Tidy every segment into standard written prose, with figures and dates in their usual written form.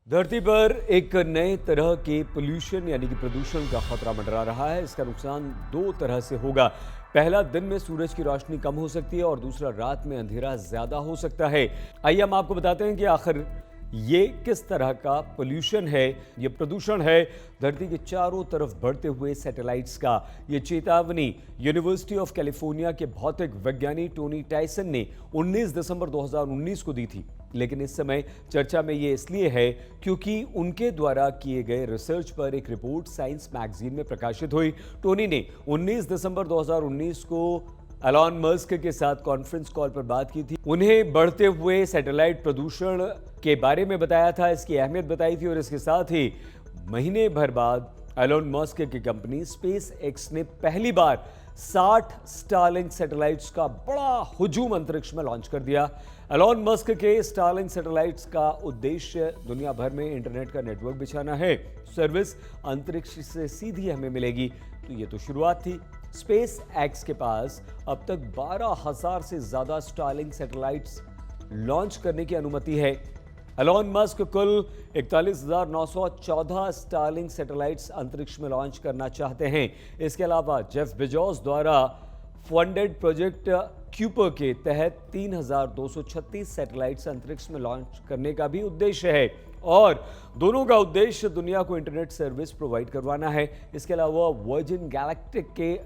धरती पर एक नए तरह के पोल्यूशन यानी कि प्रदूषण का खतरा मंडरा रहा है। इसका नुकसान दो तरह से होगा। पहला, दिन में सूरज की रोशनी कम हो सकती है और दूसरा, रात में अंधेरा ज्यादा हो सकता है। आइए हम आपको बताते हैं कि आखिर ये किस तरह का पोल्यूशन है। ये प्रदूषण है धरती के चारों तरफ बढ़ते हुए सैटेलाइट्स का। ये चेतावनी यूनिवर्सिटी ऑफ कैलिफोर्निया के भौतिक वैज्ञानिक टोनी टाइसन ने 19 दिसंबर 2019 को दी थी। लेकिन इस समय चर्चा में ये इसलिए है क्योंकि उनके द्वारा किए गए रिसर्च पर एक रिपोर्ट साइंस मैगजीन में प्रकाशित हुई। टोनी ने 19 दिसंबर 2019 को एलॉन मस्क के साथ कॉन्फ्रेंस कॉल पर बात की थी। उन्हें बढ़ते हुए सैटेलाइट प्रदूषण के बारे में बताया था, इसकी अहमियत बताई थी और इसके साथ ही महीने भर बाद एलॉन मस्क की कंपनी स्पेस एक्स ने पहली बार 60 स्टारलिंक सैटेलाइट्स का बड़ा हुजूम अंतरिक्ष में लॉन्च कर दिया। एलॉन मस्क के स्टारलिंक सैटेलाइट्स का उद्देश्य दुनिया भर में इंटरनेट का नेटवर्क बिछाना है। सर्विस अंतरिक्ष से सीधी हमें मिलेगी। तो ये तो शुरुआत थी। स्पेस एक्स के पास अब तक 12,000 से ज्यादा स्टारलिंक सैटेलाइट्स लॉन्च करने की अनुमति है। एलॉन मस्क कुल 41,914 स्टारलिंक सैटेलाइट्स अंतरिक्ष में लॉन्च करना चाहते हैं। इसके अलावा जेफ बेजोस द्वारा फंडेड प्रोजेक्ट क्यूपर के तहत 3,236 सैटेलाइट्स अंतरिक्ष में लॉन्च करने का भी उद्देश्य है और दोनों का उद्देश्य दुनिया को इंटरनेट सर्विस प्रोवाइड करवाना है। इसके अलावा वर्जिन गैलेक्टिक के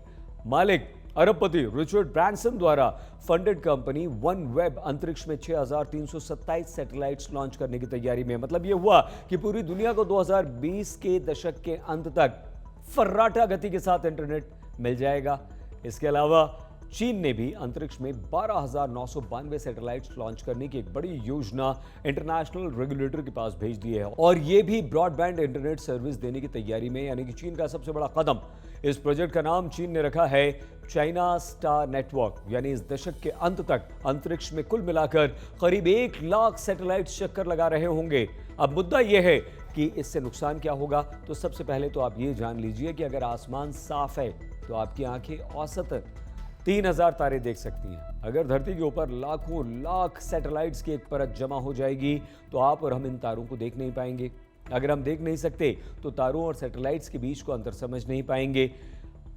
मालिक अरबपति रिचर्ड ब्रांसन द्वारा फंडेड कंपनी वन वेब अंतरिक्ष में 6,327 सैटेलाइट्स लॉन्च करने की तैयारी में। मतलब यह हुआ कि पूरी दुनिया को 2020 के दशक के अंत तक फर्राटा गति के साथ इंटरनेट मिल जाएगा। इसके अलावा चीन ने भी अंतरिक्ष में 12,992 सैटेलाइट्स लॉन्च करने की एक बड़ी योजना इंटरनेशनल रेगुलेटर के पास भेज दी है और ये भी ब्रॉडबैंड इंटरनेट सर्विस देने की तैयारी में, यानी कि चीन का सबसे बड़ा कदम। इस प्रोजेक्ट का नाम चीन ने रखा है चाइना स्टार नेटवर्क। यानी इस दशक के अंत तक अंतरिक्ष में कुल मिलाकर करीब 1 लाख सैटेलाइट्स चक्कर लगा रहे होंगे। अब मुद्दा यह है कि इससे नुकसान क्या होगा। तो सबसे पहले तो आप ये जान लीजिए कि अगर आसमान साफ है तो आपकी आंखें औसतन 3,000 तारे देख सकती हैं। अगर धरती के ऊपर लाखों लाख सैटेलाइट्स की एक परत जमा हो जाएगी तो आप और हम इन तारों को देख नहीं पाएंगे। अगर हम देख नहीं सकते तो तारों और सैटेलाइट्स के बीच को अंतर समझ नहीं पाएंगे।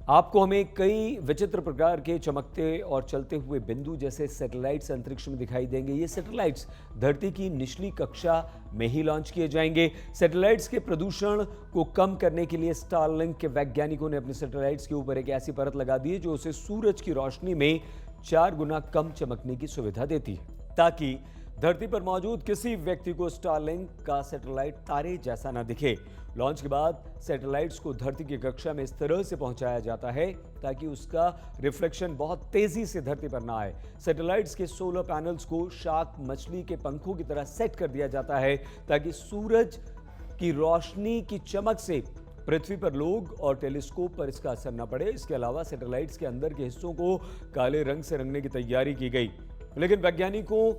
आपको हमें कई विचित्र प्रकार के चमकते और चलते हुए बिंदु जैसे सैटेलाइट्स अंतरिक्ष में दिखाई देंगे। ये सैटेलाइट्स धरती की निचली कक्षा में ही लॉन्च किए जाएंगे। सैटेलाइट्स के प्रदूषण को कम करने के लिए स्टारलिंक के वैज्ञानिकों ने अपने सैटेलाइट्स के ऊपर एक ऐसी परत लगा दी है जो उसे सूरज की रोशनी में 4 गुना कम चमकने की सुविधा देती है, ताकि धरती पर मौजूद किसी व्यक्ति को स्टारलिंक का सैटेलाइट तारे जैसा न दिखे। लॉन्च के बाद सैटेलाइट्स को धरती की कक्षा में इस तरह से पहुंचाया जाता है ताकि उसका रिफ्लेक्शन बहुत तेजी से धरती पर ना आए। सैटेलाइट्स के सोलर पैनल्स को शार्क मछली के पंखों की तरह सेट कर दिया जाता है ताकि सूरज की रोशनी की चमक से पृथ्वी पर लोग और टेलीस्कोप पर इसका असर न पड़े। इसके अलावा सैटेलाइट्स के अंदर के हिस्सों को काले रंग से रंगने की तैयारी की गई, लेकिन वैज्ञानिकों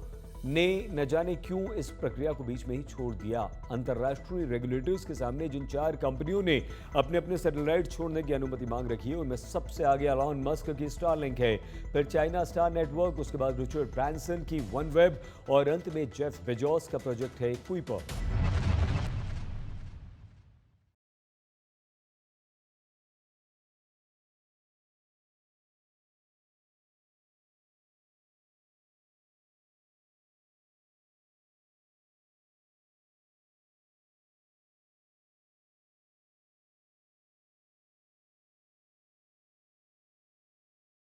ने न जाने क्यों इस प्रक्रिया को बीच में ही छोड़ दिया। अंतरराष्ट्रीय रेगुलेटर्स के सामने जिन 4 कंपनियों ने अपने अपने सैटेलाइट छोड़ने की अनुमति मांग रखी है उनमें सबसे आगे एलॉन मस्क की स्टारलिंक है, फिर चाइना स्टार नेटवर्क, उसके बाद रिचर्ड ब्रांसन की वन वेब और अंत में जेफ बेजोस का प्रोजेक्ट है कुइपर।